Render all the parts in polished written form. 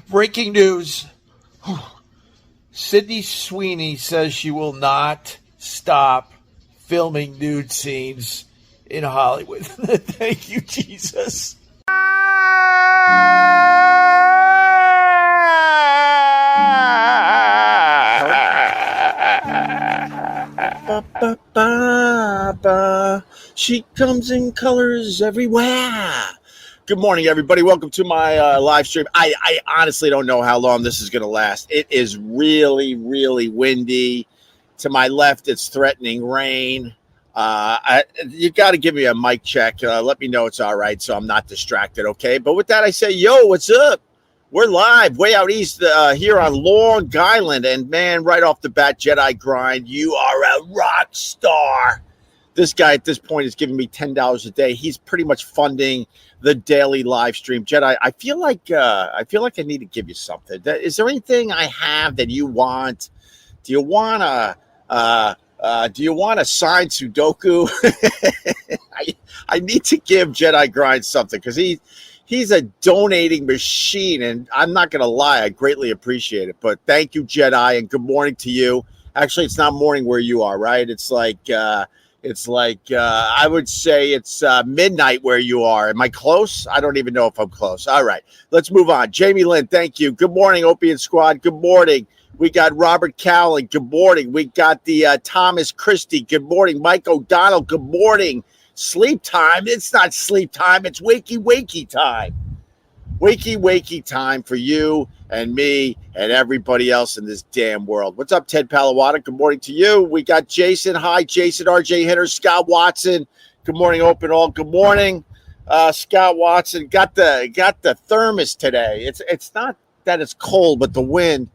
Breaking news. Sydney Sweeney says she will not stop filming nude scenes in Hollywood. Thank you, Jesus. She comes in colors everywhere. Good morning, everybody. Welcome to my live stream. I honestly don't know how long this is going to last. It is really, really windy. To my left, it's threatening rain. You got to give me a mic check. Let me know it's all right so I'm not distracted, okay? But with that, I say, yo, what's up? We're live way out east here on Long Island. And, man, right off the bat, Jedi Grind, you are a rock star. This guy at this point is giving me $10 a day. He's pretty much funding the daily live stream. Jedi, I feel like I need to give you something. Is there anything I have that you want? Do you want a signed Sudoku? I need to give Jedi Grind something because he's a donating machine, and I'm not going to lie, I greatly appreciate it. But thank you, Jedi, and good morning to you. Actually, it's not morning where you are, right? It's like I would say it's midnight where you are. Am I close? I don't even know if I'm close. All right, let's move on. Jamie Lynn, thank you. Good morning, Opie and Squad. Good morning. We got Robert Cowling. Good morning. We got the Thomas Christie. Good morning. Mike O'Donnell. Good morning. Sleep time. It's not sleep time. It's wakey time. Wakey time for you and me and everybody else in this damn world. What's up, Ted Palawada? Good morning to you. We got Jason. Hi, Jason. RJ Hitter. Scott Watson. Good morning, Open All. Good morning, Scott Watson. Got the thermos today. It's not that it's cold, but the wind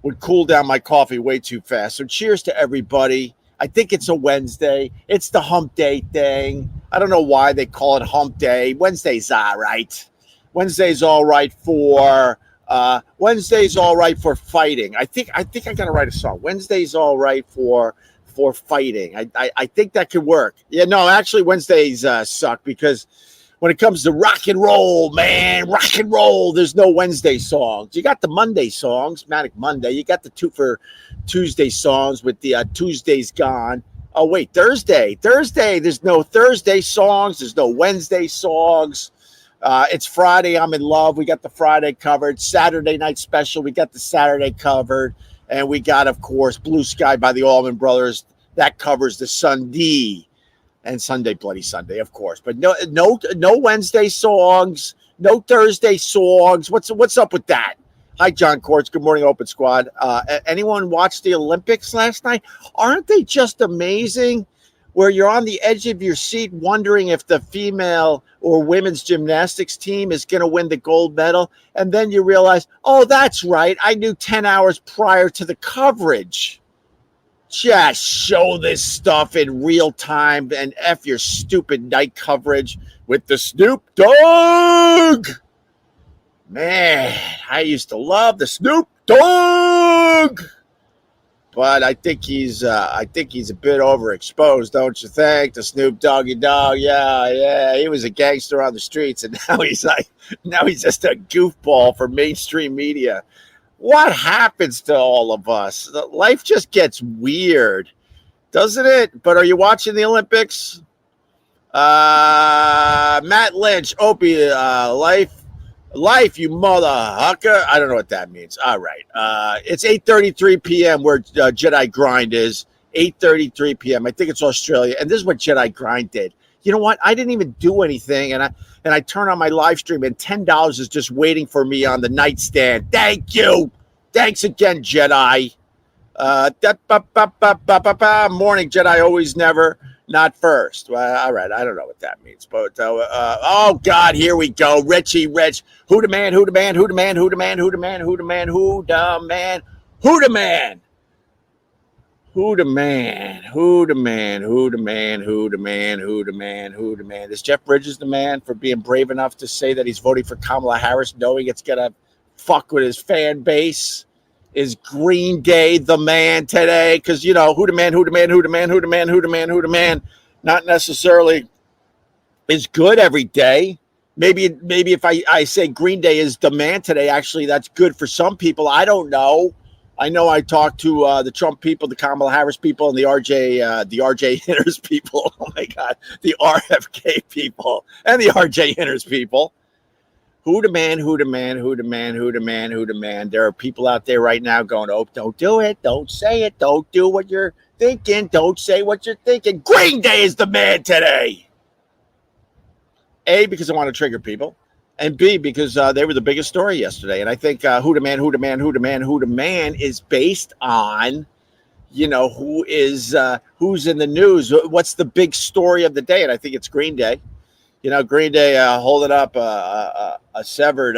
would cool down my coffee way too fast. So cheers to everybody. I think it's a Wednesday. It's the hump day thing. I don't know why they call it hump day. Wednesday's all right. Wednesday's all right for fighting. I think I got to write a song. Wednesday's all right for fighting. I think that could work. Yeah, no, actually Wednesdays suck because when it comes to rock and roll, man, rock and roll, there's no Wednesday songs. You got the Monday songs, Manic Monday. You got the Two for Tuesday songs with the Tuesday's Gone. Oh, wait, Thursday. There's no Thursday songs. There's no Wednesday songs. It's Friday. I'm in love. We got the Friday covered. Saturday night special. We got the Saturday covered. And we got, of course, Blue Sky by the Allman Brothers. That covers the Sunday. And Sunday, Bloody Sunday, of course. But no Wednesday songs, no Thursday songs. What's up with that? Hi, John Courts. Good morning, Open Squad. Anyone watch the Olympics last night? Aren't they just amazing? Where you're on the edge of your seat wondering if the female or women's gymnastics team is going to win the gold medal. And then you realize, oh, that's right. I knew 10 hours prior to the coverage. Just show this stuff in real time and F your stupid night coverage with the Snoop Dogg. Man, I used to love the Snoop Dogg. But I think he's a bit overexposed, don't you think? The Snoop Doggy Dogg, yeah. He was a gangster on the streets, and now he's just a goofball for mainstream media. What happens to all of us? Life just gets weird, doesn't it? But are you watching the Olympics? Matt Lynch, Opie, life, you mother hucker. I don't know what that means. All right. It's 8:33 p.m. where Jedi Grind is. 8:33 p.m. I think it's Australia. And this is what Jedi Grind did. You know what? I didn't even do anything. And I turn on my live stream and $10 is just waiting for me on the nightstand. Thank you. Thanks again, Jedi. Morning, Jedi, always, never, not first. Well, all right, I don't know what that means. But, oh, God, here we go. Richie Rich. Who the man, who the man, who the man, who the man, who the man, who the man, who the man, who the man. Who the man? Who the man? Who the man? Who the man? Who the man? Who the man? Is Jeff Bridges the man for being brave enough to say that he's voting for Kamala Harris, knowing it's gonna fuck with his fan base? Is Green Day the man today? Because you know who the man? Who the man? Who the man? Who the man? Who the man? Who the man? Not necessarily is good every day. Maybe if I say Green Day is the man today, actually, that's good for some people. I don't know. I know I talked to the Trump people, the Kamala Harris people, and the RJ Hinners people. Oh, my God. The RFK people and the RJ Hinners people. Who the man, who the man, who the man, who the man, who the man. There are people out there right now going, oh, don't do it. Don't say it. Don't do what you're thinking. Don't say what you're thinking. Green Day is the man today. A, because I want to trigger people, and B, because they were the biggest story yesterday. And I think who the man, who the man, who the man, who the man is based on, who's in the news. What's the big story of the day? And I think it's Green Day. Green Day holding up a severed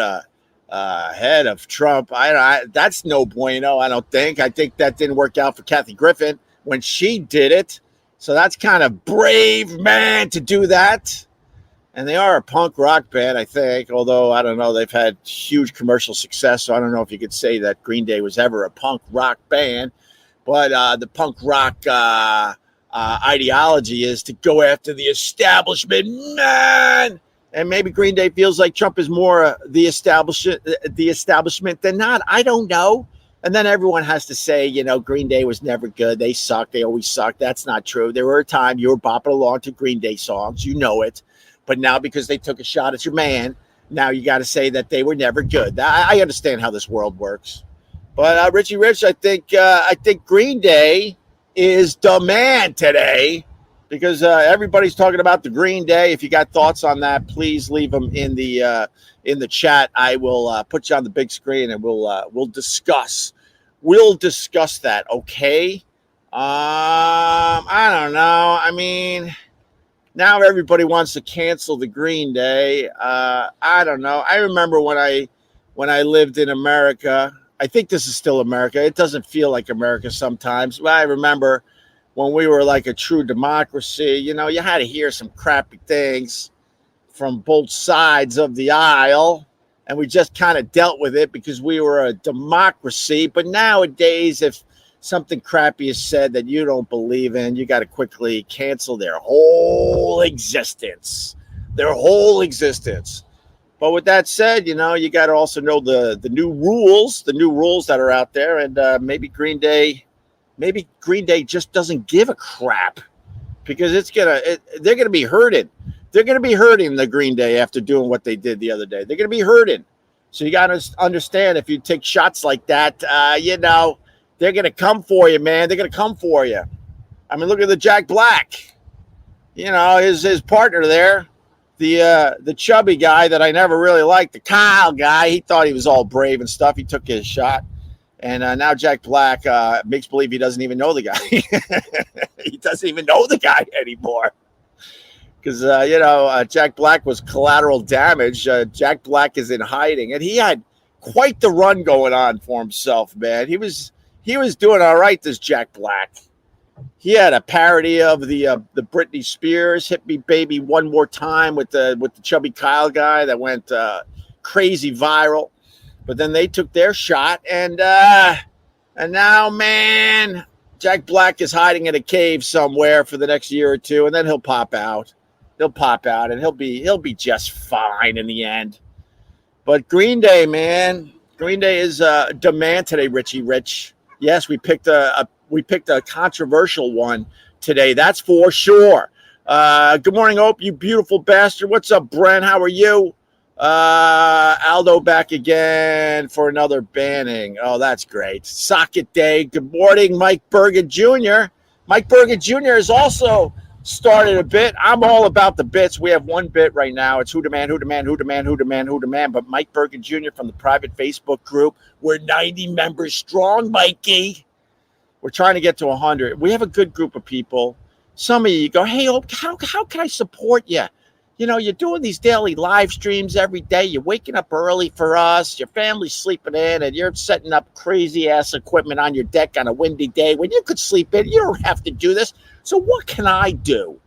head of Trump. That's no bueno, I don't think. I think that didn't work out for Kathy Griffin when she did it. So that's kind of brave, man, to do that. And they are a punk rock band, I think, although I don't know. They've had huge commercial success, so I don't know if you could say that Green Day was ever a punk rock band. But the punk rock ideology is to go after the establishment, man. And maybe Green Day feels like Trump is more the establishment than not. I don't know. And then everyone has to say, Green Day was never good. They suck. They always suck. That's not true. There were a time you were bopping along to Green Day songs. You know it. But now because they took a shot at your man, now you got to say that they were never good. I understand how this world works. But Richie Rich, I think Green Day is the man today because everybody's talking about the Green Day. If you got thoughts on that, please leave them in the chat. I will put you on the big screen and we'll discuss. We'll discuss that. Okay. I don't know. I mean, now everybody wants to cancel the Green Day. I don't know. I remember when I lived in America. I think this is still America. It doesn't feel like America sometimes. But I remember when we were like a true democracy, you had to hear some crappy things from both sides of the aisle. And we just kind of dealt with it because we were a democracy. But nowadays, if something crappy is said that you don't believe in, you got to quickly cancel their whole existence. But with that said, you got to also know the new rules that are out there. And maybe Green Day just doesn't give a crap because they're going to be hurting. They're going to be hurting the Green Day after doing what they did the other day. They're going to be hurting. So you got to understand if you take shots like that, they're going to come for you, man. They're going to come for you. I mean, look at the Jack Black. His partner there, the chubby guy that I never really liked, the Kyle guy. He thought he was all brave and stuff. He took his shot. And now Jack Black makes believe he doesn't even know the guy. He doesn't even know the guy anymore. Because, Jack Black was collateral damage. Jack Black is in hiding. And he had quite the run going on for himself, man. He was doing all right, this Jack Black. He had a parody of the Britney Spears "Hit Me Baby One More Time" with the chubby Kyle guy that went crazy viral. But then they took their shot, and now, man, Jack Black is hiding in a cave somewhere for the next year or two, and then he'll pop out. And he'll be just fine in the end. But Green Day, man, Green Day is demand today, Richie Rich. Yes, we picked a controversial one today. That's for sure. Good morning, Opie, you beautiful bastard. What's up, Brent? How are you? Aldo back again for another banning. Oh, that's great. Socket Day. Good morning, Mike Bergen Jr. Mike Bergen Jr. has also started a bit. I'm all about the bits. We have one bit right now. It's who the man, who the man, who the man, who the man, who the man. But Mike Bergen Jr. from the private Facebook group. We're 90 members strong, Mikey. We're trying to get to 100. We have a good group of people. Some of you go, hey, how can I support you? You're doing these daily live streams every day. You're waking up early for us. Your family's sleeping in, and you're setting up crazy-ass equipment on your deck on a windy day when you could sleep in. You don't have to do this. So what can I do?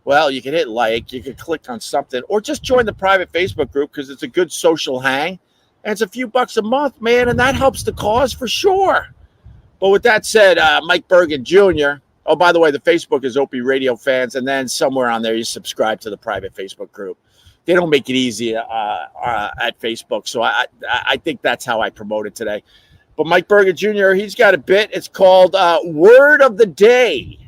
Well, you can hit like. You can click on something, or just join the private Facebook group because it's a good social hang, and it's a few bucks a month, man, and that helps the cause for sure. But with that said, Mike Bergen Jr., oh, by the way, the Facebook is Opie Radio Fans, and then somewhere on there you subscribe to the private Facebook group. they don't make it easy at Facebook. So I think that's how I promote it today. But Mike Bergen Jr., he's got a bit. It's called Word of the Day.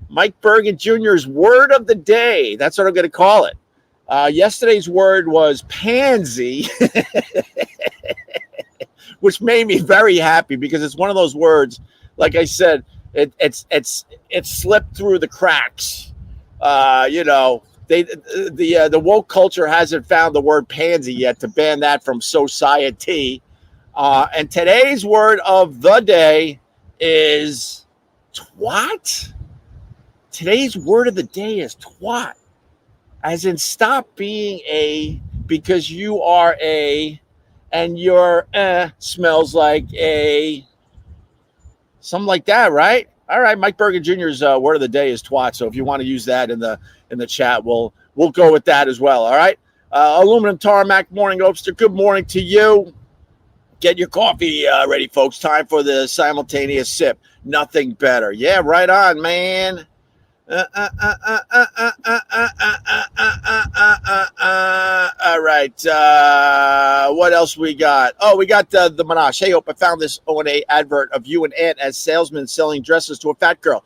Mike Bergen Jr.'s Word of the Day. That's what I'm going to call it. Yesterday's word was pansy, which made me very happy because it's one of those words, like I said, it's slipped through the cracks. The woke culture hasn't found the word pansy yet to ban that from society. And today's word of the day is twat. Today's word of the day is twat. As in, stop being a because you are a and your smells like a something like that, right? All right, Mike Bergen Jr.'s word of the day is twat. So if you want to use that in the chat, we'll go with that as well. All right, Aluminum Tarmac Morning Oapster. Good morning to you. Get your coffee ready, folks. Time for the simultaneous sip. Nothing better. Yeah, right on, man. All right. What else we got? Oh, we got the Menage. Hey, Hope, I found this O&A advert of you and Ant as salesmen selling dresses to a fat girl.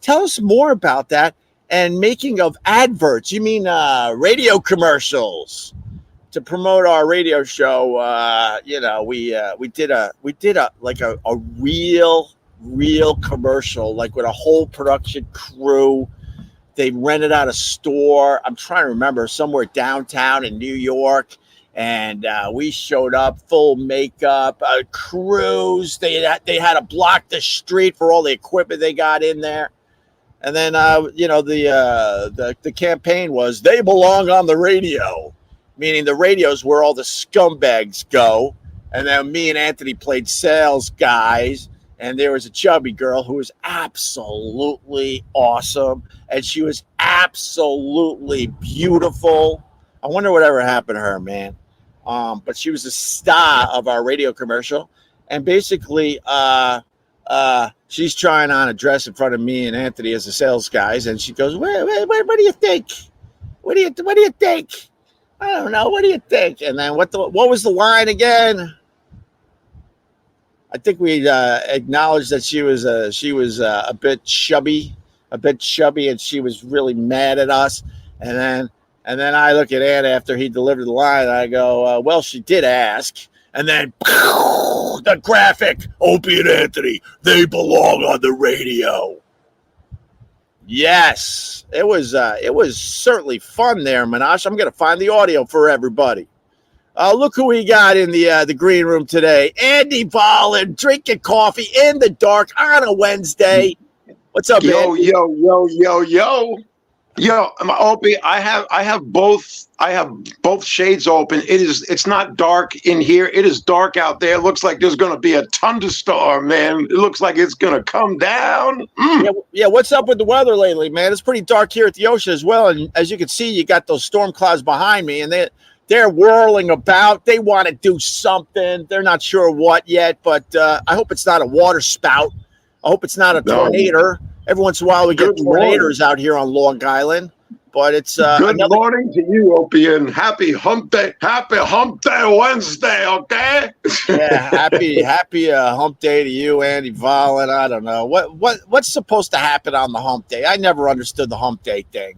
Tell us more about that and making of adverts. You mean radio commercials to promote our radio show? We did a real commercial, like with a whole production crew. They rented out a store. I'm trying to remember, somewhere downtown in New York. And we showed up, full makeup, crews. They had to block the street for all the equipment they got in there. And then, the campaign was, they belong on the radio, meaning the radio's where all the scumbags go. And then me and Anthony played sales guys. And there was a chubby girl who was absolutely awesome. And she was absolutely beautiful. I wonder whatever happened to her, man. But she was a star of our radio commercial. And basically, she's trying on a dress in front of me and Anthony as the sales guys. And she goes, what do you think? What do you think? I don't know. What do you think? And then what was the line again? I think we acknowledged that she was a bit chubby, and she was really mad at us. And then I look at Ann after he delivered the line, and I go, well, she did ask. And then the graphic, Opie and Anthony, they belong on the radio. Yes, it was certainly fun there, Minash. I'm going to find the audio for everybody. Look who we got in the green room today. Andy Volin, drinking coffee in the dark on a Wednesday. What's up, yo, Andy? Yo, Opie, I have both shades open. It's not dark in here. It is dark out there. It looks like there's going to be a thunderstorm, man. It looks like it's going to come down. Yeah, what's up with the weather lately, man? It's pretty dark here at the ocean as well. And as you can see, you got those storm clouds behind me, and they're whirling about. They want to do something. They're not sure what yet, but I hope it's not a water spout. I hope it's not a tornado. Every once in a while, we get tornadoes out here on Long Island, but it's good morning to you, Opie, and happy hump day Wednesday, okay? Yeah, happy hump day to you, Andy Volin. I don't know what's supposed to happen on the hump day. I never understood the hump day thing.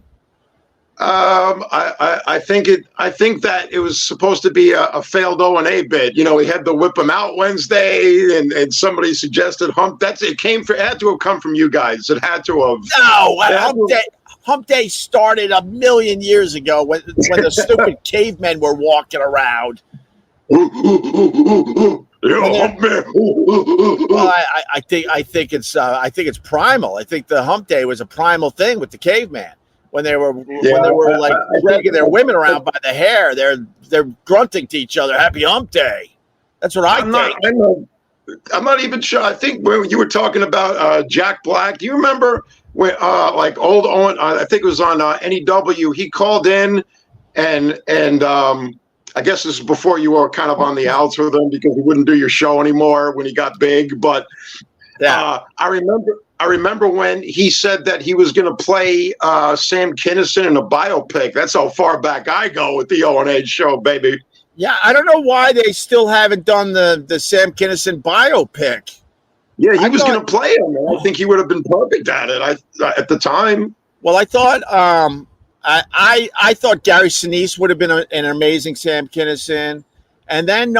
I think that it was supposed to be a failed O&A bid. You know, we had to whip them out Wednesday, and somebody suggested hump. It had to have come from you guys. It had to have. No, hump day started a million years ago when the stupid cavemen were walking around. Well, I think it's primal. I think the hump day was a primal thing with the caveman. When they were like dragging their women around by the hair, they're grunting to each other, "Happy Hump Day." That's what I think. I'm not even sure. I think when you were talking about Jack Black, do you remember when like old Owen? I think it was on NEW. He called in, and I guess this is before you were kind of on the outs with him because he wouldn't do your show anymore when he got big. But I remember I remember when he said that he was going to play Sam Kinison in a biopic. That's how far back I go with the O&A show, baby. Yeah, I don't know why they still haven't done the Sam Kinison biopic. Yeah, he was going to play him. I think he would have been perfect at it. At the time. Well, I thought I thought Gary Sinise would have been an amazing Sam Kinison. And then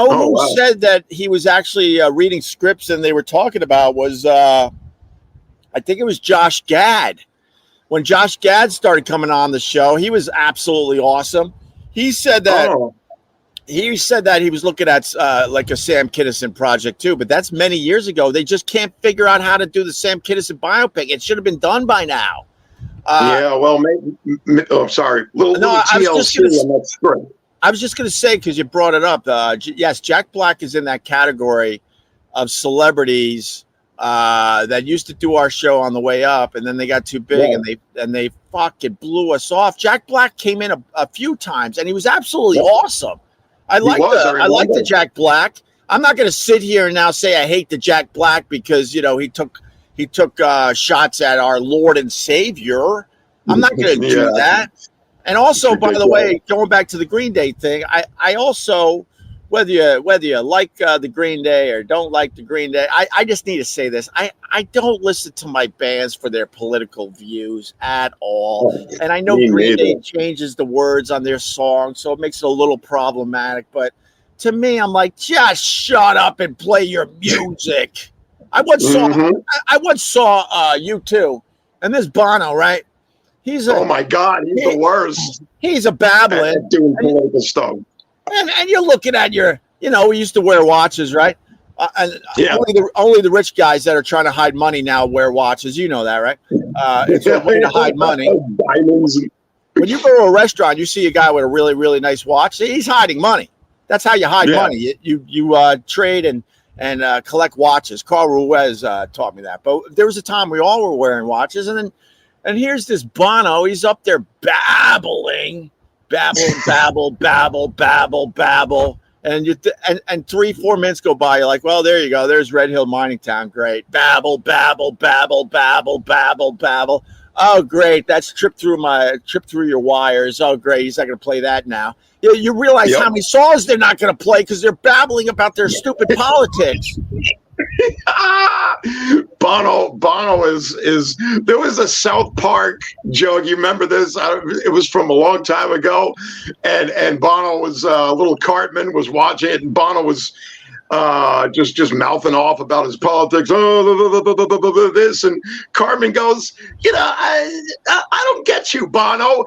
said that he was actually reading scripts and they were talking about was I think it was Josh Gad. When Josh Gad started coming on the show, he was absolutely awesome. He said that he was looking at like a Sam Kinison project too, but that's many years ago. They just can't figure out how to do the Sam Kinison biopic. It should have been done by now. Sorry. Little TLC on that script. I was just going to say, because you brought it up, yes, Jack Black is in that category of celebrities that used to do our show on the way up, and then they got too big, and they fucking blew us off. Jack Black came in a few times, and he was absolutely awesome. I like the Jack Black. I'm not going to sit here and now say I hate the Jack Black because he took shots at our Lord and Savior. I'm not going to do that. And also, by the way, going back to the Green Day thing, I also, whether you like the Green Day or don't like the Green Day, I just need to say this. I don't listen to my bands for their political views at all. And I know Green Day changes the words on their songs, so it makes it a little problematic. But to me, I'm like, just shut up and play your music. I once saw U2, and this Bono, right? Oh my God, he's the worst. He's a babbling. Doing political stuff. And you're looking at we used to wear watches, right? Only the rich guys that are trying to hide money now wear watches. You know that, right? It's a way to hide money. Diamonds. When you go to a restaurant, you see a guy with a really, really nice watch. He's hiding money. That's how you hide money. You trade and collect watches. Carl Ruiz taught me that. But there was a time we all were wearing watches, and here's this Bono. He's up there babbling, babble, and 3-4 minutes go by. You're like, well, there you go. There's Red Hill Mining Town. Great. Babble. Oh, great. That's tripped through your wires. Oh, great. He's not going to play that now. You realize how many songs they're not going to play because they're babbling about their stupid politics. Bono is there was a South Park joke. You remember this? It was from a long time ago, and Bono was little Cartman was watching it, and Bono was just mouthing off about his politics. This, and Cartman goes, I don't get you, Bono.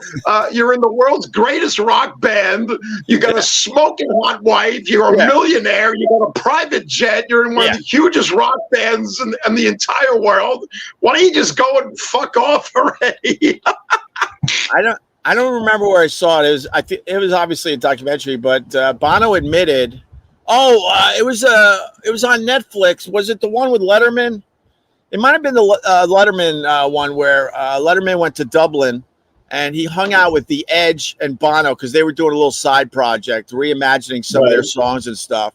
You're in the world's greatest rock band. You got a smoking hot wife. You're a millionaire. You got a private jet. You're in one of the hugest rock bands in the entire world. Why don't you just go and fuck off already? I don't remember where I saw it. It was obviously a documentary, but Bono admitted. It was on Netflix. Was it the one with Letterman? It might have been the Letterman one where Letterman went to Dublin and he hung out with The Edge and Bono because they were doing a little side project, reimagining some of their songs and stuff.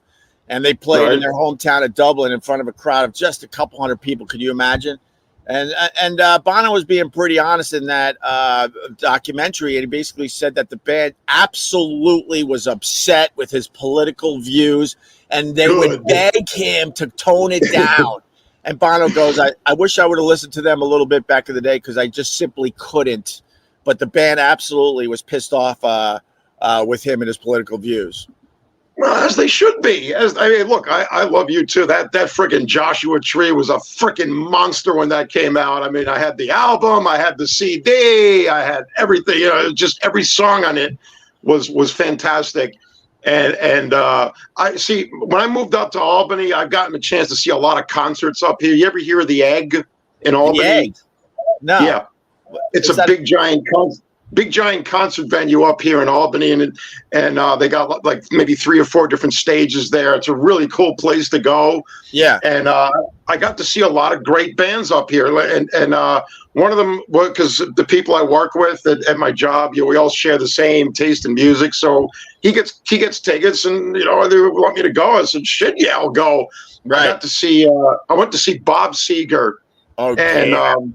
And they played in their hometown of Dublin in front of a crowd of just a couple hundred people. Could you imagine? And Bono was being pretty honest in that documentary, and he basically said that the band absolutely was upset with his political views, and they would beg him to tone it down. And Bono goes, I wish I would have listened to them a little bit back in the day because I just simply couldn't. But the band absolutely was pissed off with him and his political views. Well, as they should be. Look, I love you too. That freaking Joshua Tree was a freaking monster when that came out. I mean, I had the album, I had the CD, I had everything. Just every song on it was fantastic. And I see when I moved up to Albany, I've gotten a chance to see a lot of concerts up here. You ever hear of the Egg in Albany? The Egg? No. Yeah, it's a big giant concert venue up here in Albany, and they got like maybe 3 or 4 different stages there. It's a really cool place to go. Yeah. And I got to see a lot of great bands up here, and one of them, because the people I work with at my job, we all share the same taste in music. So he gets tickets, and they want me to go. I said, shit, yeah, I'll go. Right. I went to see Bob Seger And Okay.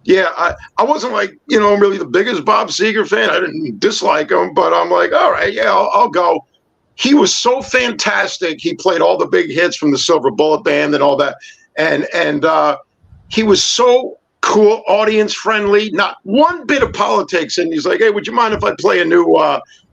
yeah, I wasn't like, really the biggest Bob Seger fan. I didn't dislike him, but I'm like, all right, yeah, I'll go. He was so fantastic. He played all the big hits from the Silver Bullet Band and all that. And he was so cool, audience friendly, not one bit of politics. And he's like, hey, would you mind if I play a new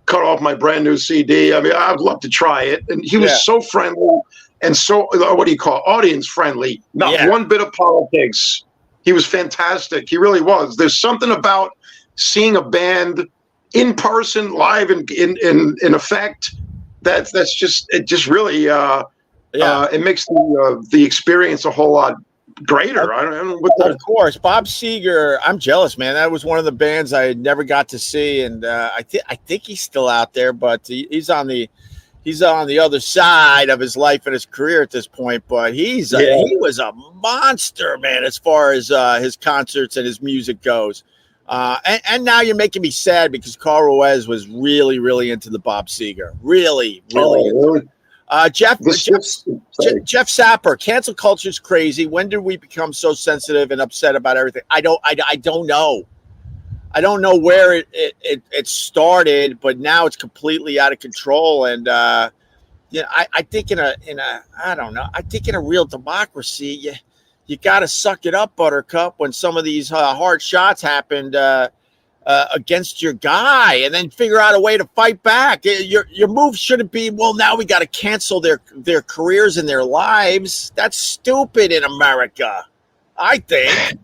cut off my brand new CD? I mean, I'd love to try it. And he was so friendly and so, what do you call it? Audience friendly, not one bit of politics. He was fantastic. He really was. There's something about seeing a band in person, live in effect. That's just really it makes the experience a whole lot greater. I don't know what of course, Bob Seger. I'm jealous, man. That was one of the bands I never got to see, and I think he's still out there, but he's on the other side of his life and his career at this point. But he was a monster, man, as far as his concerts and his music goes. And now you're making me sad because Carl Ruiz was really, really into the Bob Seger. Really, really. Really? Jeff Sapper, cancel culture is crazy. When did we become so sensitive and upset about everything? I don't know. I don't know where it started, but now it's completely out of control. And I think I think in a real democracy, you got to suck it up, Buttercup, when some of these hard shots happened against your guy, and then figure out a way to fight back. Your move shouldn't be, well, now we got to cancel their careers and their lives. That's stupid in America, I think.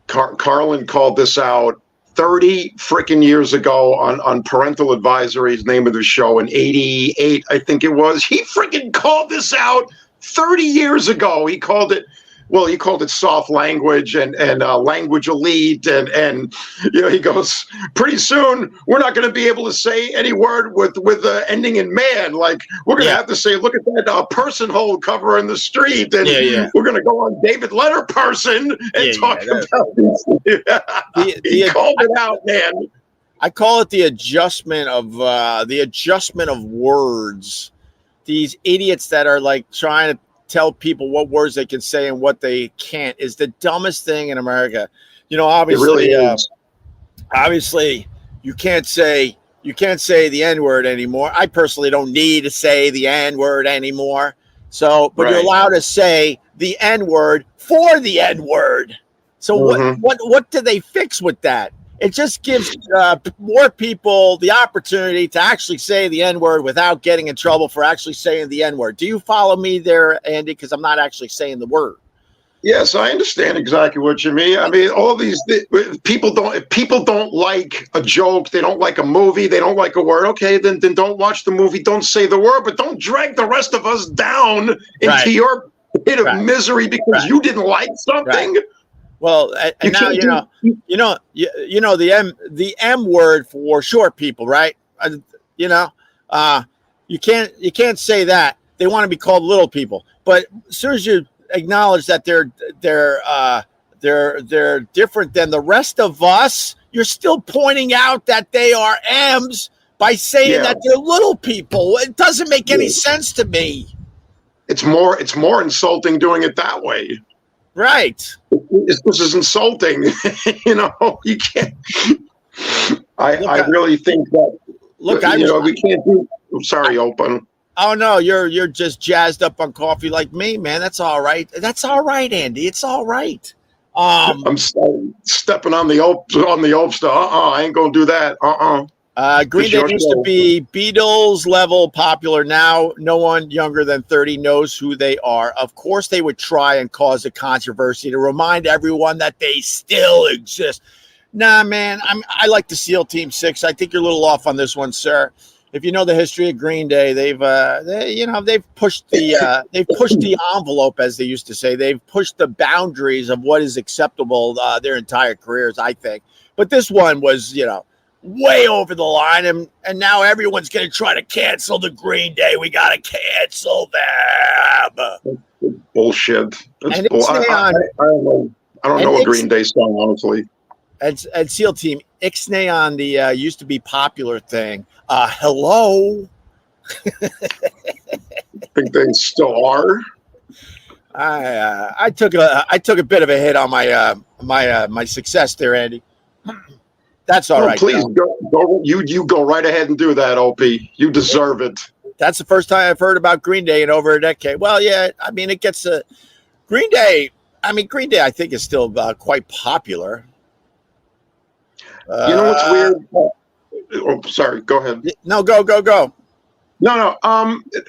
Carlin called this out 30 freaking years ago on Parental Advisory, name of the show, in 88, I think it was. He freaking called this out 30 years ago. He called it soft language and language elite. And he goes, pretty soon we're not going to be able to say any word with ending in man. Like, we're going to have to say, look at that person hole cover in the street. And we're going to go on David Letter person and talk about this. He called it out, man. I call it the adjustment of words. These idiots that are like trying to tell people what words they can say and what they can't is the dumbest thing in America. Obviously, obviously you can't say the N-word anymore. I personally don't need to say the N-word anymore. So, but you're allowed to say the N-word for the N-word. So what do they fix with that? It just gives more people the opportunity to actually say the N-word without getting in trouble for actually saying the N-word. Do you follow me there, Andy? Because I'm not actually saying the word. Yes, I understand exactly what you mean. I mean, all these people don't like a joke. They don't like a movie. They don't like a word. Okay, then don't watch the movie. Don't say the word, but don't drag the rest of us down into your pit of misery because you didn't like something. Right. Well, and now the M word for short people, right? You can't say that. They want to be called little people, but as soon as you acknowledge that they're different than the rest of us, you're still pointing out that they are M's by saying that they're little people. It doesn't make any sense to me. It's more insulting doing it that way. Right. This is insulting. You can't. I really think that. Look, we can't do. I'm sorry, Open. Oh no, you're just jazzed up on coffee like me, man. That's all right. That's all right, Andy. It's all right. I'm stepping on the Opes. I ain't gonna do that. Green Day used to be Beatles level popular. Now, no one younger than 30 knows who they are. Of course, they would try and cause a controversy to remind everyone that they still exist. Nah, man, I like the SEAL Team 6. I think you're a little off on this one, sir. If you know the history of Green Day, they've pushed the envelope, as they used to say. They've pushed the boundaries of what is acceptable their entire careers, I think. But this one was, way over the line, and now everyone's going to try to cancel the Green Day. We got to cancel them. Bullshit. That's I don't know a Green Day song, honestly. And SEAL Team, Ixnay on the used to be popular thing. Hello. Think they still are? I took a bit of a hit on my success there, Andy. That's all right. Please go. You go right ahead and do that, Opie. You deserve it. That's the first time I've heard about Green Day in over a decade. Well, yeah, I mean, it gets Green Day. I mean, Green Day, I think, is still quite popular. You know what's weird? Oh, sorry. Go ahead. No, go. No.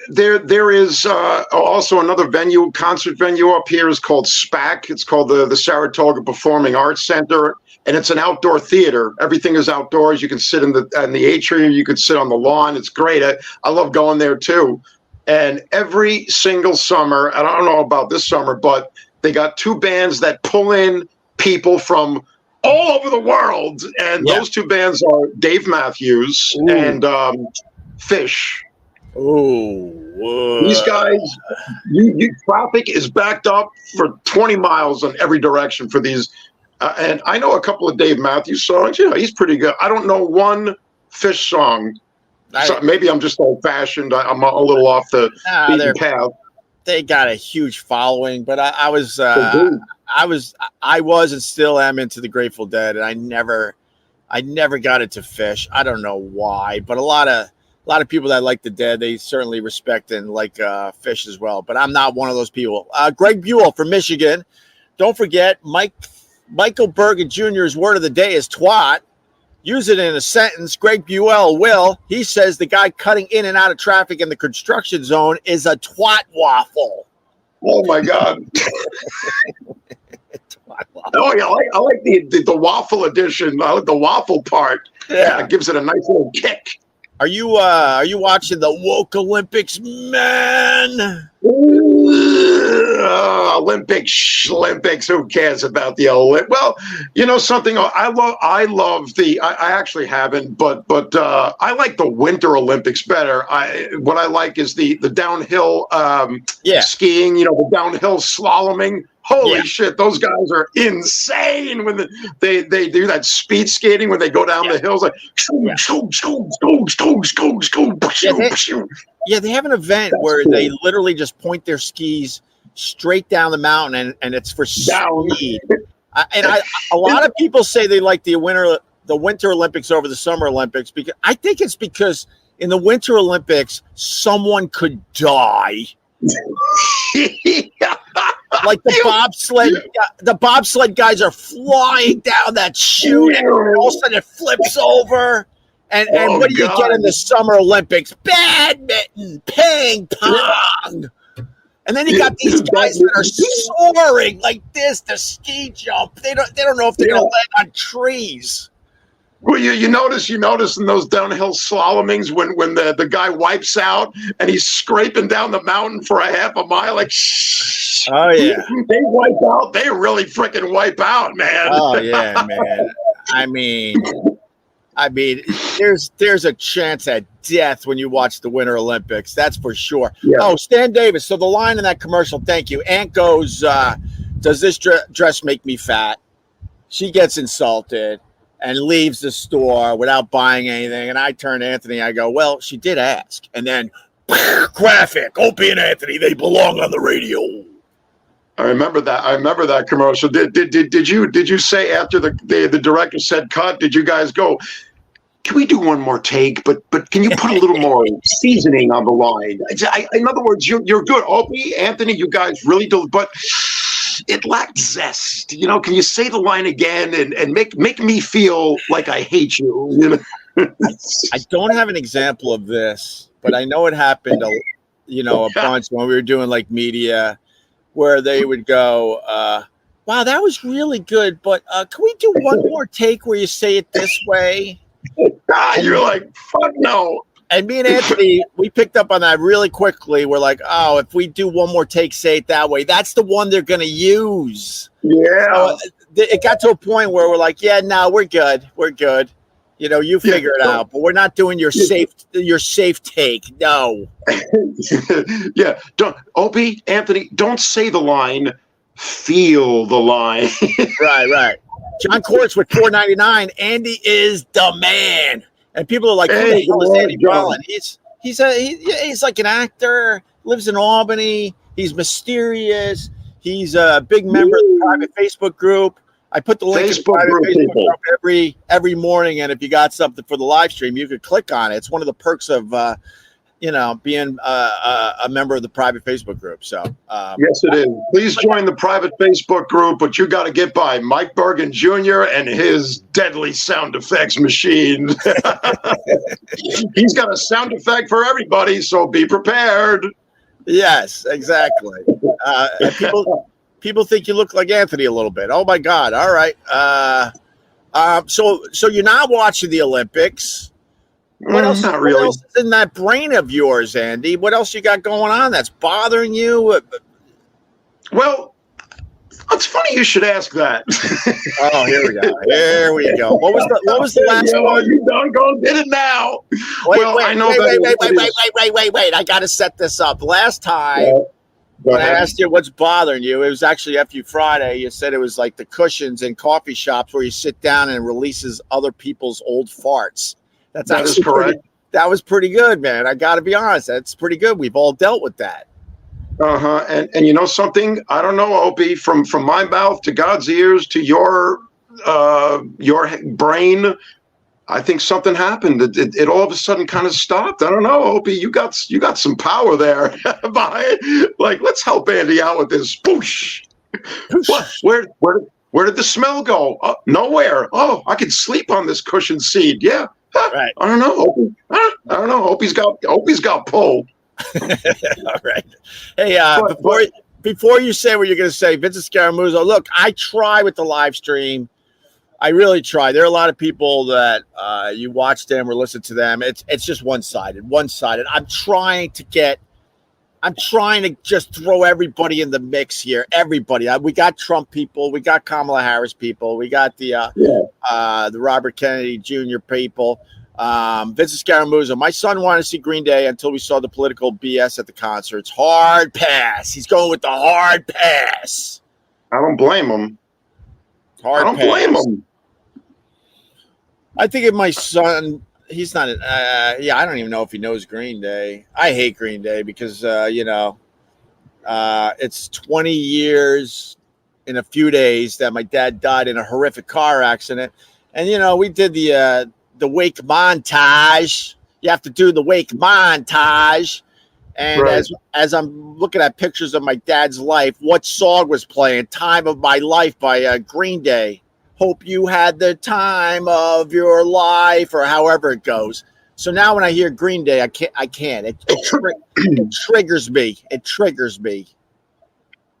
There is also another concert venue up here is called SPAC. It's called the Saratoga Performing Arts Center, and it's an outdoor theater. Everything is outdoors. You can sit in the atrium. You can sit on the lawn. It's great. I love going there too. And every single summer, I don't know about this summer, but they got two bands that pull in people from all over the world, and those two bands are Dave Matthews and Fish. Oh, these guys! Traffic is backed up for 20 miles in every direction for these. And I know a couple of Dave Matthews songs. You know, he's pretty good. I don't know one Fish song. So maybe I'm just old-fashioned. I'm a little off the beaten path. They got a huge following, but I was and still am into the Grateful Dead, and I never got into Fish. I don't know why, but a lot of people that like the Dead, they certainly respect and like Fish as well. But I'm not one of those people. Greg Buell from Michigan. Don't forget, Michael Bergen Jr.'s word of the day is twat. Use it in a sentence. Greg Buell will. He says the guy cutting in and out of traffic in the construction zone is a twat waffle. Oh my God! Oh yeah, I like the waffle edition. I like the waffle part. Yeah, it gives it a nice little kick. Are you watching the woke Olympics, man? Olympics. Who cares about the Olympics? Well, you know something. I love the. I actually haven't, but I like the Winter Olympics better. What I like is the downhill skiing. You know, the downhill slaloming. Holy shit, those guys are insane when they do that speed skating when they go down the hills like they have an event where they literally just point their skis straight down the mountain and it's for speed. A lot of people say they like the Winter Olympics over the Summer Olympics because I think it's because in the Winter Olympics someone could die. Like the bobsled guys are flying down that chute, and all of a sudden it flips over. And what do you get in the Summer Olympics? Badminton, ping pong, and then you got these guys that are soaring like this to ski jump. They don't know if they're going to land on trees. Well, you notice in those downhill slalomings when the guy wipes out and he's scraping down the mountain for a half a mile, like oh yeah, they wipe out. They really freaking wipe out, man. Oh yeah, man. I mean, there's a chance at death when you watch the Winter Olympics. That's for sure. Yeah. Oh, Stan Davis. So the line in that commercial. Thank you. Aunt goes, "Does this dress make me fat?" She gets insulted and leaves the store without buying anything. And I turn to Anthony. I go, well, she did ask. And then graphic, Opie and Anthony, they belong on the radio. I remember that commercial. Did you say after the director said cut, did you guys go, can we do one more take? But can you put a little more seasoning on the line? In other words, you're good. Opie, Anthony, you guys really do, but it lacked zest. You know, can you say the line again and make me feel like I hate you? You know? I don't have an example of this, but I know it happened a bunch when we were doing like media where they would go, wow, that was really good, but can we do one more take where you say it this way? You're like, fuck no. And me and Anthony, we picked up on that really quickly. We're like, oh, if we do one more take, say it that way. That's the one they're going to use. Yeah. So it got to a point where we're like, yeah, no, we're good. We're good. You know, you figure it out, but we're not doing your safe take. No. Yeah. Opie, Anthony, don't say the line. Feel the line. Right. John Courts with $4.99. Andy is the man. And people are like, who the hell is Andy Brolin? He's like an actor, lives in Albany. He's mysterious. He's a big member of the private Facebook group. I put the link in the private Facebook group every morning, and if you got something for the live stream, you could click on it. It's one of the perks of being a member of the private Facebook group. So yes, it is. Please join the private Facebook group, but you got to get by Mike Bergen Jr. and his deadly sound effects machine. He's got a sound effect for everybody, so be prepared. Yes, exactly. People think you look like Anthony a little bit. Oh my God! All right. So you're not watching the Olympics. What else? Not really. What else is in that brain of yours, Andy? What else you got going on that's bothering you? Well, it's funny you should ask that. Oh, here we go. Here we go. What was the last one? You doggone did it now. Wait. I got to set this up. Last time. When I asked you what's bothering you, it was actually after Friday. You said it was like the cushions in coffee shops where you sit down and it releases other people's old farts. That is correct. That was pretty good, man. I got to be honest. That's pretty good. We've all dealt with that. And you know something? I don't know, Opie. From my mouth to God's ears to your brain, I think something happened. It all of a sudden kind of stopped. I don't know, Opie. You got some power there. Like, let's help Andy out with this. Boosh. What? Where did the smell go? Nowhere. Oh, I could sleep on this cushion seat. Yeah. Right. I don't know. Opie. I don't know. Opie's got pull. All right. Hey, before you say what you're going to say, Vincent Scaramuzzo, look, I try with the live stream. I really try. There are a lot of people that you watch them or listen to them. It's just one-sided. I'm trying to just throw everybody in the mix here. Everybody. We got Trump people. We got Kamala Harris people. We got the Robert Kennedy Jr. people. Vincent Scaramuzzo. My son wanted to see Green Day until we saw the political BS at the concerts. Hard pass. He's going with the hard pass. I don't blame him. Hard I don't pass. blame him. I think if my son, he's not, I don't even know if he knows Green Day. I hate Green Day because, it's 20 years in a few days that my dad died in a horrific car accident. And, we did the wake montage. You have to do the wake montage. And right. as I'm looking at pictures of my dad's life, what song was playing? Time of My Life by Green Day. Hope you had the time of your life, or however it goes. So now when I hear Green Day, I can't. It triggers me. It triggers me.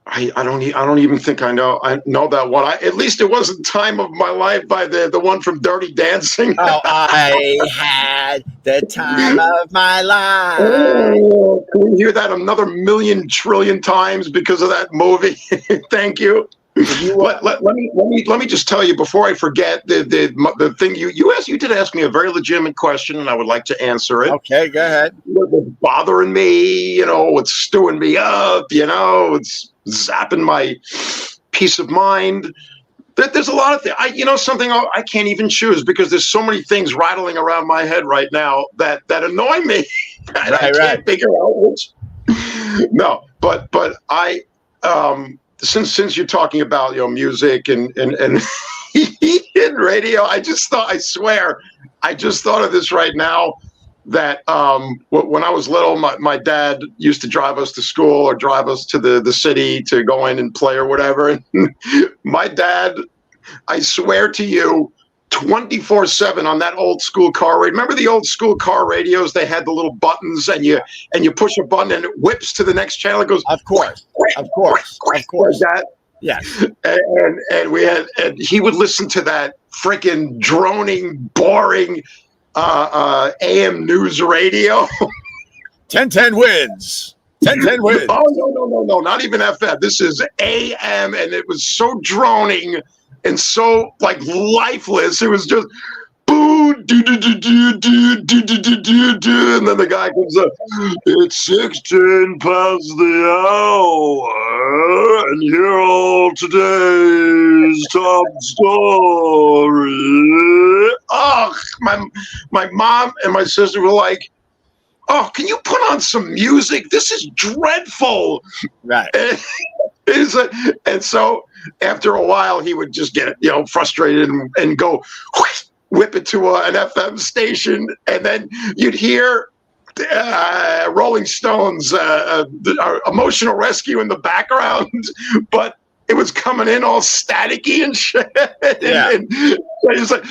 I don't even think I know that one. At least it wasn't Time of My Life by the one from Dirty Dancing. Oh, I had the time of my life. Oh, can you hear that another million trillion times because of that movie? Thank you. Let me just tell you before I forget the thing you asked. You did ask me a very legitimate question, and I would like to answer it. Okay, go ahead. What's bothering me? What's stewing me up? It's zapping my peace of mind. There's a lot of things. Something I can't even choose because there's so many things rattling around my head right now that annoy me. I can't figure out which. No, but I. Since you're talking about music and radio, I just thought of this right now that when I was little, my dad used to drive us to school or drive us to the city to go in and play or whatever. And my dad, I swear to you, 24/7 on that old school car radio. Remember the old school car radios? They had the little buttons, and you push a button and it whips to the next channel. It goes, of course. That, yeah. And he would listen to that freaking droning, boring AM news radio. 1010 wins. 1010 wins. Oh no, not even FM. This is AM, and it was so droning and so lifeless. It was just boo do do do do do do do do do do, and then the guy comes up. It's 16 past the hour, and here are all today's top story. Oh, my mom and my sister were like, "Oh, can you put on some music? This is dreadful." Right. And so after a while, he would just get frustrated and go whip it to an FM station, and then you'd hear Rolling Stones, Emotional Rescue in the background, but it was coming in all staticky and shit. Yeah. And it's like,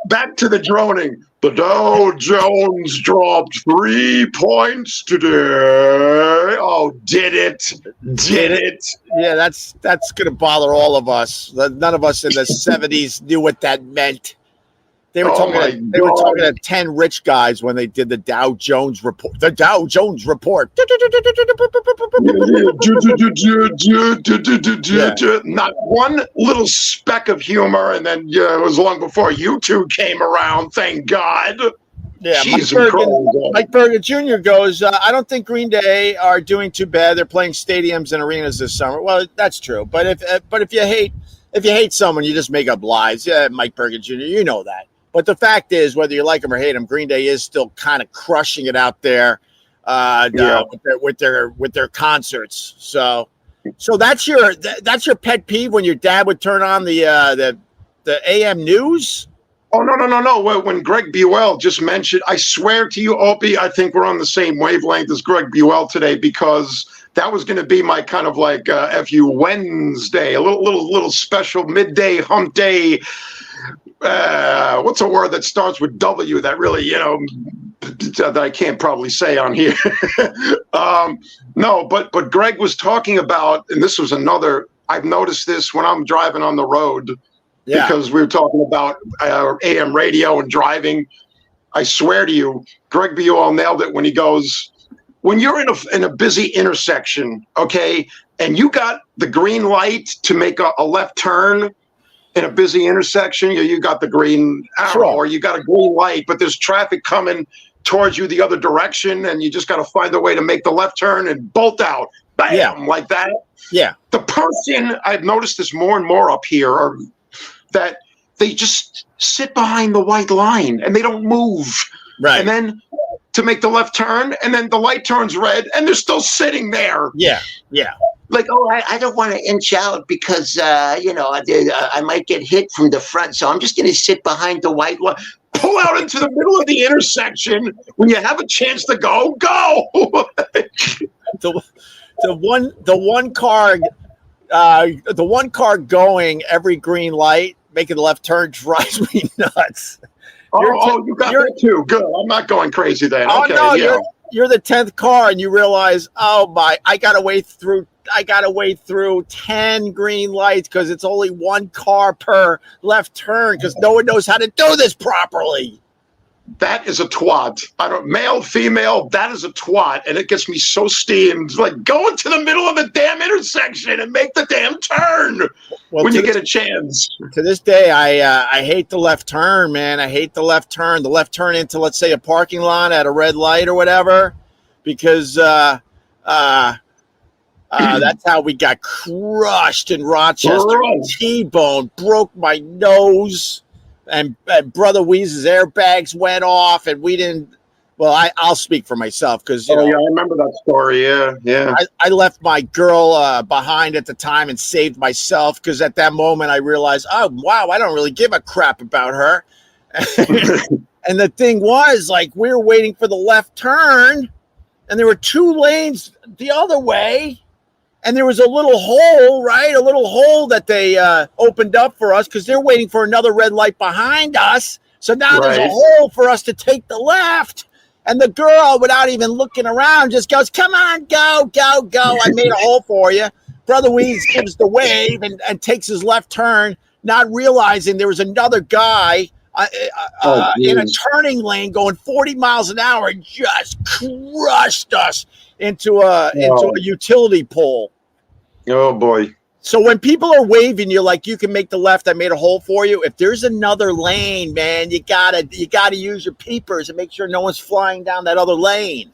back to the droning. The Dow Jones dropped 3 points today. Oh, did it? Did it? Yeah, that's going to bother all of us. None of us in the 70s knew what that meant. They were talking to 10 rich guys when they did the Dow Jones report. The Dow Jones report. Not one little speck of humor, and then it was long before you two came around. Thank God. Yeah, Mike Bergen Jr. goes, I don't think Green Day are doing too bad. They're playing stadiums and arenas this summer. Well, that's true. But if you hate someone, you just make up lies. Yeah, Mike Bergen Jr., you know that. But the fact is, whether you like them or hate them, Green Day is still kind of crushing it out there with their concerts. So that's your pet peeve when your dad would turn on the AM news. Oh, no. When Greg Buell just mentioned, I swear to you, Opie, I think we're on the same wavelength as Greg Buell today, because that was going to be my kind of like FU Wednesday, a little special midday hump day. What's a word that starts with W that really, that I can't probably say on here? No, but Greg was talking about, and this was another, I've noticed this when I'm driving on the road, because we were talking about AM radio and driving. I swear to you, Greg Buell nailed it when he goes, when you're in a busy intersection, okay, and you got the green light to make a left turn in a busy intersection, you got the green arrow, or you got a green light, but there's traffic coming towards you the other direction, and you just got to find a way to make the left turn and bolt out, bam, like that. Yeah. The person, I've noticed this more and more up here, that they just sit behind the white line and they don't move. Right. And then to make the left turn, and then the light turns red, and they're still sitting there. Yeah. Like, I don't want to inch out because, I might get hit from the front. So I'm just going to sit behind the white line. Pull out into the middle of the intersection when you have a chance to go. The one car going every green light, making the left turn, drives me nuts. You got that too. Good. I'm not going crazy then. Oh, okay, no, yeah. You're the 10th car, and you realize, I got to wait through 10 green lights because it's only one car per left turn because no one knows how to do this properly. That is a twat. Male, female, that is a twat. And it gets me so steamed. Like, go into the middle of the damn intersection and make the damn turn when you get a chance. To this day, I hate the left turn, man. I hate the left turn. The left turn into, let's say, a parking lot at a red light or whatever, because that's how we got crushed in Rochester. T-bone, broke my nose. And Brother Weeze's airbags went off, and we didn't. Well, I'll speak for myself because yeah, I remember that story. Yeah. I left my girl behind at the time and saved myself because at that moment I realized, oh wow, I don't really give a crap about her. And the thing was, like, we were waiting for the left turn, and there were 2 lanes the other way. And there was a little hole, right? A little hole that they opened up for us because they're waiting for another red light behind us. So now there's a hole for us to take the left. And the girl, without even looking around, just goes, come on, go. I made a hole for you. Brother Weeds gives the wave and takes his left turn, not realizing there was another guy in a turning lane going 40 miles an hour and just crushed us into a utility pole. Oh boy. So when people are waving you like you can make the left, I made a hole for you. If there's another lane, man, you gotta use your peepers and make sure no one's flying down that other lane.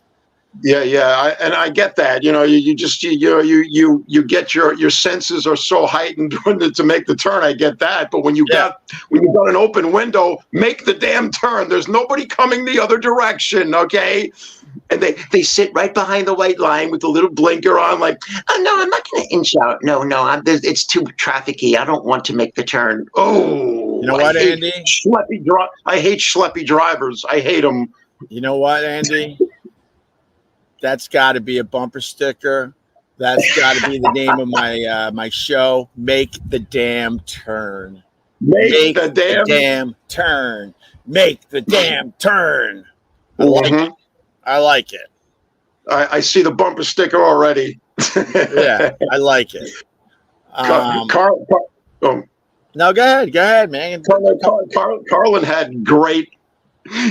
Yeah. And I get that. You just you get your senses are so heightened to make the turn. I get that. But when you got an open window, make the damn turn. There's nobody coming the other direction. Okay. And they sit right behind the white line with the little blinker on, like, oh no, I'm not going to inch out. No, it's too trafficy. I don't want to make the turn. Oh, you know what, Andy? I hate schleppy drivers. I hate them. You know what, Andy? That's got to be a bumper sticker. That's got to be the name of my show. Make the damn turn. Make the damn turn. Make the damn turn. I like it. I see the bumper sticker already. Yeah, I like it. No, go ahead, man. Carlin had great.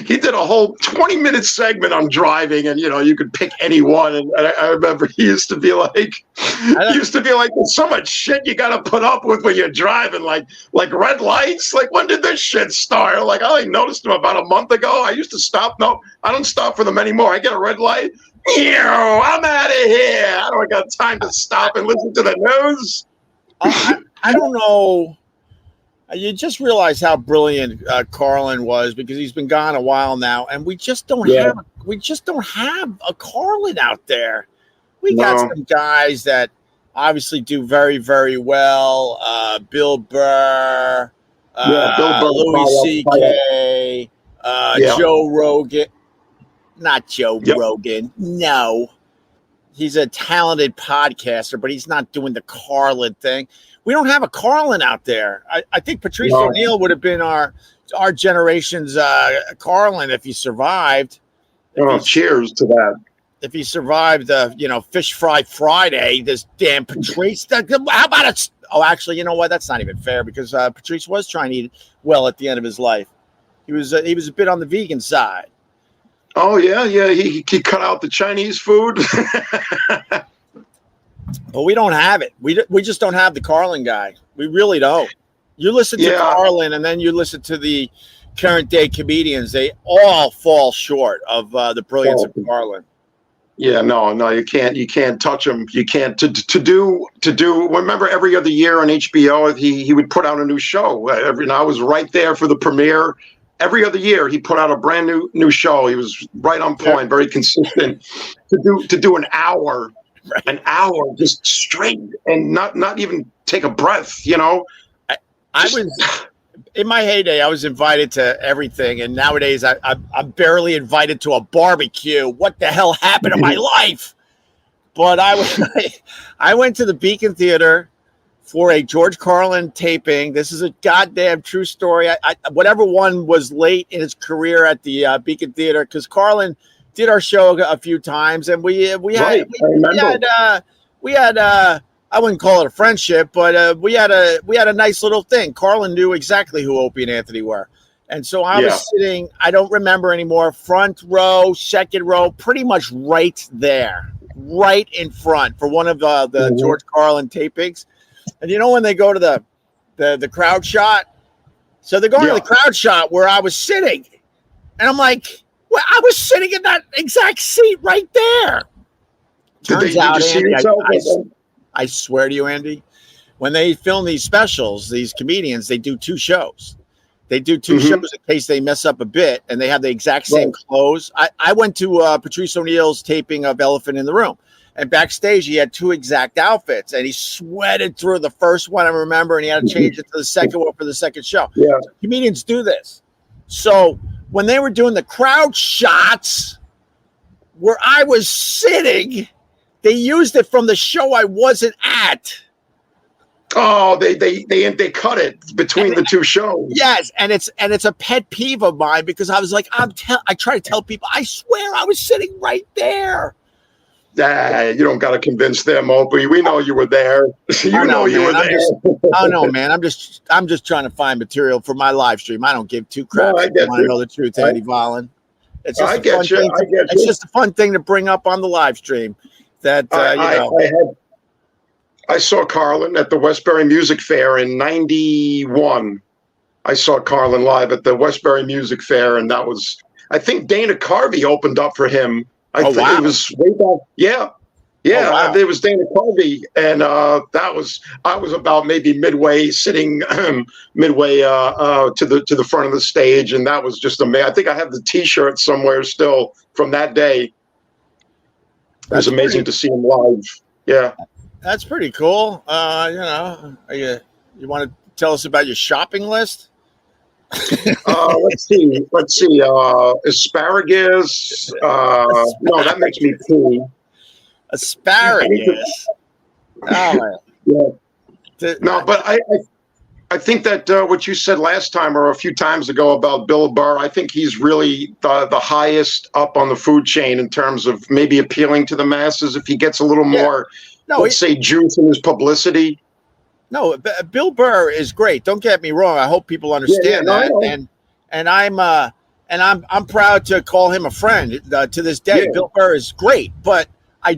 He did a whole 20-minute segment on driving, and you could pick any one. And I remember he used to be like, "There's so much shit you got to put up with when you're driving, like red lights. Like, when did this shit start? Like, I only noticed them about a month ago. I used to stop. No, I don't stop for them anymore. I get a red light. I'm out of here. I don't got time to stop and listen to the news. I don't know. You just realize how brilliant Carlin was, because he's been gone a while now, and we just don't have a Carlin out there. We got some guys that obviously do very, very well. Bill Burr, Louis C.K., Joe Rogan. Not Joe Rogan. No. He's a talented podcaster, but he's not doing the Carlin thing. We don't have a Carlin out there. I think Patrice O'Neill would have been our generation's Carlin if he survived. Cheers to that. If he survived the Fish Fry Friday, this damn Patrice. How about it? Oh, actually, you know what? That's not even fair, because Patrice was trying to eat well at the end of his life. He was a bit on the vegan side. Oh yeah. He cut out the Chinese food. But we don't have it. We just don't have the Carlin guy. We really don't. You listen to Carlin, and then you listen to the current day comedians. They all fall short of the brilliance of Carlin. Yeah, no, you can't touch him. You can't to do. Remember, every other year on HBO, he would put out a new show. I was right there for the premiere. Every other year, he put out a brand new show. He was right on point, very consistent. To do an hour. Right. An hour just straight and not even take a breath, I was in my heyday. I was invited to everything, and nowadays I'm barely invited to a barbecue. What the hell happened to my life? But I went to the Beacon Theater for a George Carlin taping. This is a goddamn true story. Whatever one was late in his career at the Beacon Theater, because Carlin did our show a few times, and we had I wouldn't call it a friendship, but we had a nice little thing. Carlin knew exactly who Opie and Anthony were, and so I was sitting, I don't remember anymore, front row, second row, pretty much right there, right in front for one of the George Carlin tapings. And when they go to the crowd shot, so they're going to the crowd shot where I was sitting, and I'm like, well, I was sitting in that exact seat right there. Turns out, Andy, I swear to you, Andy, when they film these specials, these comedians, they do two shows. They do two shows in case they mess up a bit, and they have the exact same clothes. I went to Patrice O'Neill's taping of Elephant in the Room, and backstage he had two exact outfits, and he sweated through the first one, I remember, and he had to change it to the second one for the second show. Yeah. So comedians do this. So when they were doing the crowd shots where I was sitting, they used it from the show I wasn't at. Oh, they cut it between the two shows. Yes, and it's a pet peeve of mine, because I was like, I try to tell people, I swear I was sitting right there. You don't got to convince them, Opie. We know you were there. You know you were there. Oh no, man! I'm just trying to find material for my live stream. I don't give two craps. I want to know the truth, Eddie Vollen. It's just It's just a fun thing to bring up on the live stream. That I saw Carlin at the Westbury Music Fair in '91. I saw Carlin live at the Westbury Music Fair, and that was, I think Dana Carvey opened up for him Oh, wow. It was way back. Yeah. Yeah, Oh, wow. it was Dana Carvey, and I was about maybe midway, sitting midway to the front of the stage, and that was just amazing. I think I have the T-shirt somewhere still from that day. It was amazing to see him live. Yeah, That's pretty cool. You want to tell us about your shopping list? let's see. Asparagus. No, that makes me pee. Asparagus. Oh, Yeah. No, but I think that what you said last time or a few times ago about Bill Burr, I think he's really the highest up on the food chain in terms of maybe appealing to the masses if he gets a little more, let's say, juice in his publicity. No, Bill Burr is great. Don't get me wrong. I hope people understand that. And I'm proud to call him a friend to this day. Yeah. Bill Burr is great, but I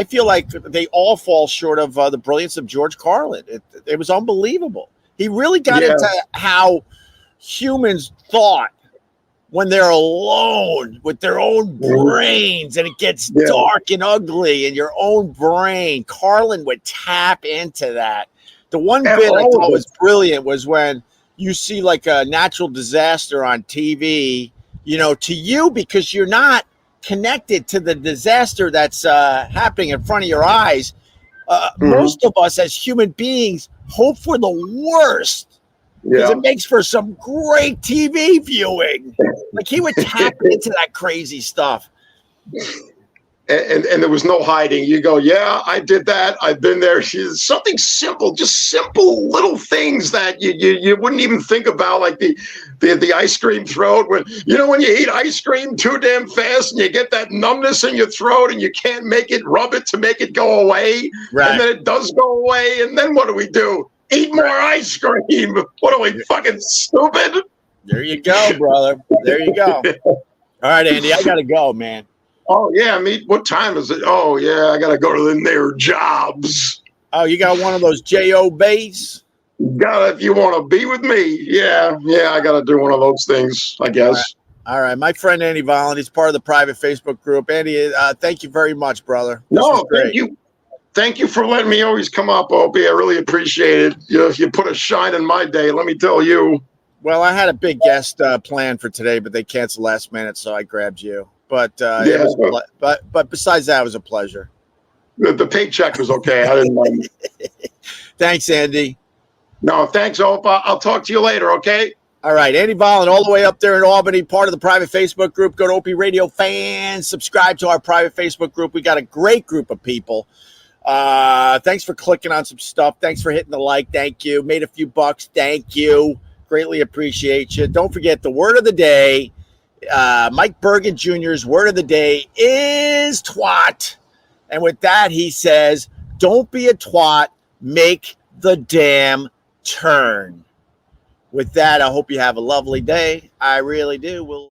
feel like they all fall short of the brilliance of George Carlin. It was unbelievable. He really got into how humans thought when they're alone with their own brains and it gets dark and ugly in your own brain. Carlin would tap into that. The one bit I thought was brilliant was when you see like a natural disaster on TV, to you, because you're not connected to the disaster that's happening in front of your eyes. Most of us as human beings hope for the worst because it makes for some great TV viewing. Like he would tap into that crazy stuff. And there was no hiding. You go, yeah, I did that. I've been there. She's something simple, just simple little things that you wouldn't even think about, like the ice cream throat. When you eat ice cream too damn fast and you get that numbness in your throat and you can't rub it to make it go away. Right. And then it does go away. And then what do? Eat more ice cream. What are we, fucking stupid? There you go, brother. There you go. All right, Andy, I got to go, man. Oh, yeah, what time is it? Oh, yeah, I got to go to their jobs. Oh, you got one of those JOBs? Got it, if you want to be with me. Yeah, I got to do one of those things, I guess. All right. My friend Andy Volland, he's part of the private Facebook group. Andy, thank you very much, brother. Thank you. Thank you for letting me always come up, Opie. I really appreciate it. You put a shine in my day, let me tell you. Well, I had a big guest planned for today, but they canceled last minute, so I grabbed you. But but besides that, it was a pleasure. The paycheck was okay. I didn't mind. Thanks, Andy. No, thanks, Opa. I'll talk to you later, okay? All right, Andy Volland, all the way up there in Albany, part of the private Facebook group. Go to Opie Radio Fans. Subscribe to our private Facebook group. We got a great group of people. Thanks for clicking on some stuff. Thanks for hitting the like. Thank you. Made a few bucks. Thank you. Greatly appreciate you. Don't forget the word of the day. Mike Bergen Jr.'s word of the day is twat. And with that, he says, don't be a twat. Make the damn turn. With that, I hope you have a lovely day. I really do.